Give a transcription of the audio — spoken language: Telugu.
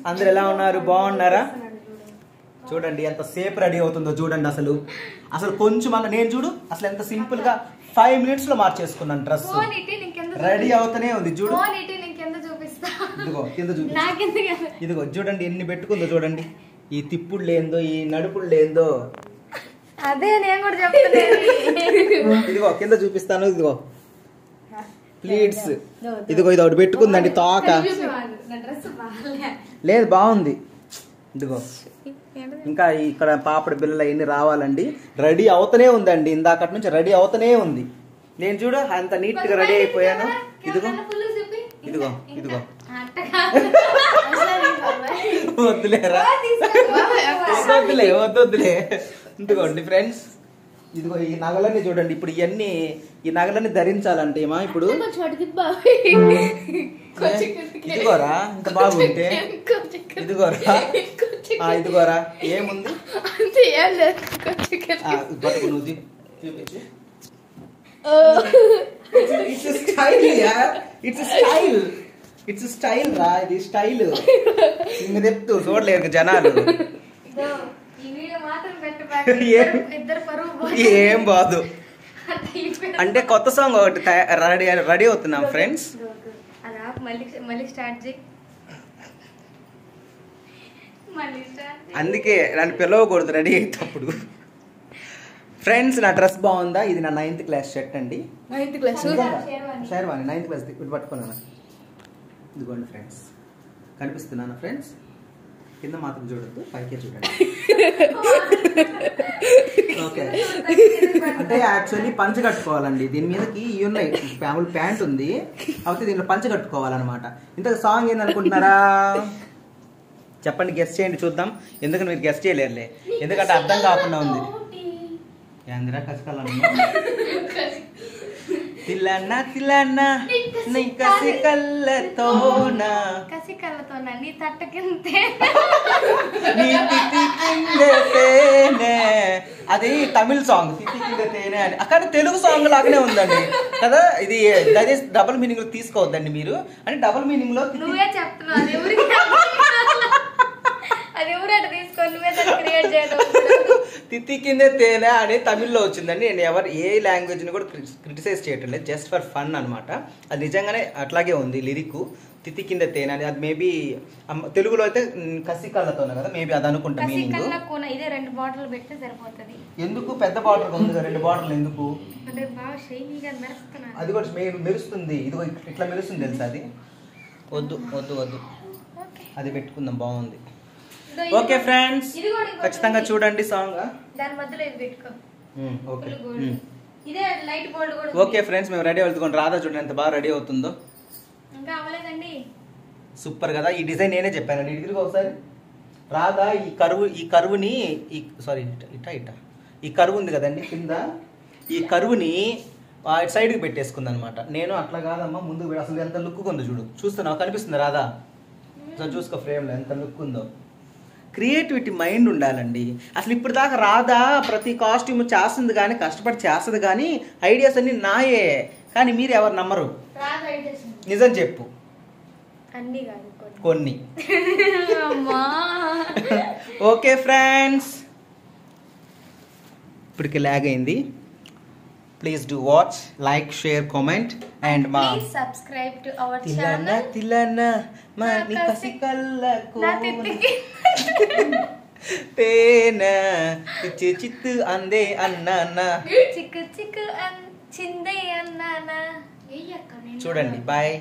అందరు ఎలా ఉన్నారు? బాగున్నారా? చూడండి ఎంత సేపు రెడీ అవుతుందో చూడండి. అసలు అసలు కొంచెం అలా నేను చూడు అసలు ఎంత సింపుల్ గా 5 minutes లో మార్చేసుకున్నాను డ్రెస్. రెడీ అవుతూనే ఉంది చూడు. ఇదిగో కింద చూపి. ఇదిగో చూడండి ఎన్ని పెట్టుకుందో చూడండి. ఈ తిప్పుడు లేందో ఈ నడుపుడు లేందో. అదే నేను కూడా చెప్తున్నాను. ఇదిగో కింద చూపిస్తాను. ఇదిగో ప్లీట్స్. ఇదిగో ఇది ఒకటి పెట్టుకుందండి తోక. లేదు బాగుంది. ఇదిగో ఇంకా ఇక్కడ పాపడి బిల్లలు అవన్నీ రావాలండి. రెడీ అవుతూనే ఉందండి. ఇందాకటి నుంచి రెడీ అవుతూనే ఉంది. నేను చూడు అంత నీట్ గా రెడీ అయిపోయాను. ఇదిగో ఇదిగో ఇదిగో వద్దులేరా వద్దులే వద్దులే. ఇదిగోండి ఫ్రెండ్స్ ఇదిగో ఈ నగలన్నీ చూడండి. ఇప్పుడు ఇవన్నీ ఈ నగలన్నీ ధరించాలంటే ఏమా ఇప్పుడు ఇదిగోరా ఇంత బాగుంటే ఇదిగోరా ఇదిగోరా ఏముంది పట్టుకు నువ్వు చూపించు. ఇట్స్ స్టైల్ రా ఇది స్టైల్. ఇంక చెప్తూ చూడలేరు జనాలు. ఏం బాదు అంటే కొత్త సాంగ్ ఒకటి రెడీ అవుతున్నాం ఫ్రెండ్స్. అందుకే నన్ను పిలవకూడదు రెడీ అయ్యేటప్పుడు. ఫ్రెండ్స్ నా డ్రెస్ బాగుందా? ఇది నా 9th క్లాస్ షర్ట్ అండి. 9th class sherwani 9th class ఇప్పుడు పట్టుకున్నాను. ఇదిగోండి ఫ్రెండ్స్ కనిపిస్తున్నాను ఫ్రెండ్స్. కింద మాత్రం చూడద్దు పైకే చూడండి. ఓకే అంటే యాక్చువల్లీ పంచ కట్టుకోవాలండి. దీని మీదకి ఇవి ఉన్నాయి. మామూలు ప్యాంట్ ఉంది అయితే దీంట్లో పంచ కట్టుకోవాలన్నమాట. ఇంత సాంగ్ ఏందనుకుంటున్నారా? చెప్పండి గెస్ట్ చేయండి చూద్దాం. ఎందుకంటే మీరు గెస్ట్ చేయలేరులే ఎందుకంటే అర్థం కాకుండా ఉంది. ఏందిరా కసికలన్నా తిల్లన్నా తిల్లన్నా నీ కసి కళ్ళతోనా నీ తట్ట కిందే అది తమిళ సాంగ్ తిత్తి కింద తేనె అని. అక్కడ తెలుగు సాంగ్ లాగానే ఉందండి కదా. ఇది డబుల్ మీనింగ్ లో తీసుకోవద్దండి మీరు. అంటే డబుల్ మీనింగ్ లో నువ్వే చెప్తున్నావు తిత్తి కిందే తేనె అని తమిళ్లో వచ్చిందండి. నేను ఏ లాంగ్వేజ్ ని కూడా క్రిటిసైజ్ చేయటం లేదు. జస్ట్ ఫర్ ఫన్ అనమాట. అది నిజంగానే అట్లాగే ఉంది లిరిక్. తిత్తి కింద తేనె అని అది మేబీ తెలుగులో అయితే కసి కళ్ళతోనే కదా మేబీ అది అనుకుంటా మీనింగ్. ఇదే 2 బాటిల్ పెడితే సరిపోతుంది. ఎందుకు పెద్ద బాటిల్ ఉంది 2 బాటిల్ ఎందుకు? అది కూడా మెరుస్తుంది. ఇదిగో ఇట్లా మెరుస్తుంది తెలుసా అది. వద్దు వద్దు వద్దు అది పెట్టుకుందాం బాగుంది. ఓకే ఫ్రెండ్స్ ఖచ్చితంగా చూడండి సాంగ్. ఓకే ఫ్రెండ్స్ మేము రెడీ అవుతుంది. రాధా చూడండి ఎంత బాగా రెడీ అవుతుందో. సూపర్ కదా. ఈ డిజైన్ నేనే చెప్పానండి. ఇదిగో ఒకసారి రాధా ఈ కరువుని సారీ ఈ కరువు ఉంది కదండి కింద. ఈ కరువుని సైడ్కి పెట్టేసుకుంది అనమాట. నేను అట్లా కాదమ్మా ముందుకు అసలు ఎంత లుక్ ఉందో చూడు. చూస్తున్నావు కనిపిస్తుంది రాధా? చూసుకో ఫ్రేమ్లో ఎంత లుక్ ఉందో. క్రియేటివిటీ మైండ్ ఉండాలండి. అసలు ఇప్పుడు దాకా రాధా ప్రతి కాస్ట్యూమ్ చేస్తుంది కానీ కష్టపడి చేస్తుంది కానీ ఐడియాస్ అన్ని నాయే. కానీ మీరు ఎవరు నమ్మరు. నిజం చెప్పు కొన్ని. ఓకే ఫ్రెండ్స్ ఇప్పటికి లాగ్ అయింది. Please do watch like share comment and మా సబ్స్క్రైబ్ టు అవర్ ఛానల్ తిల్లన్నా మా నీ కసి కళ్ళకు తేనె చిత్తు అందే అన్నానా చిక్కు చిక్కు చిందే అన్నానా. చూడండి బాయ్.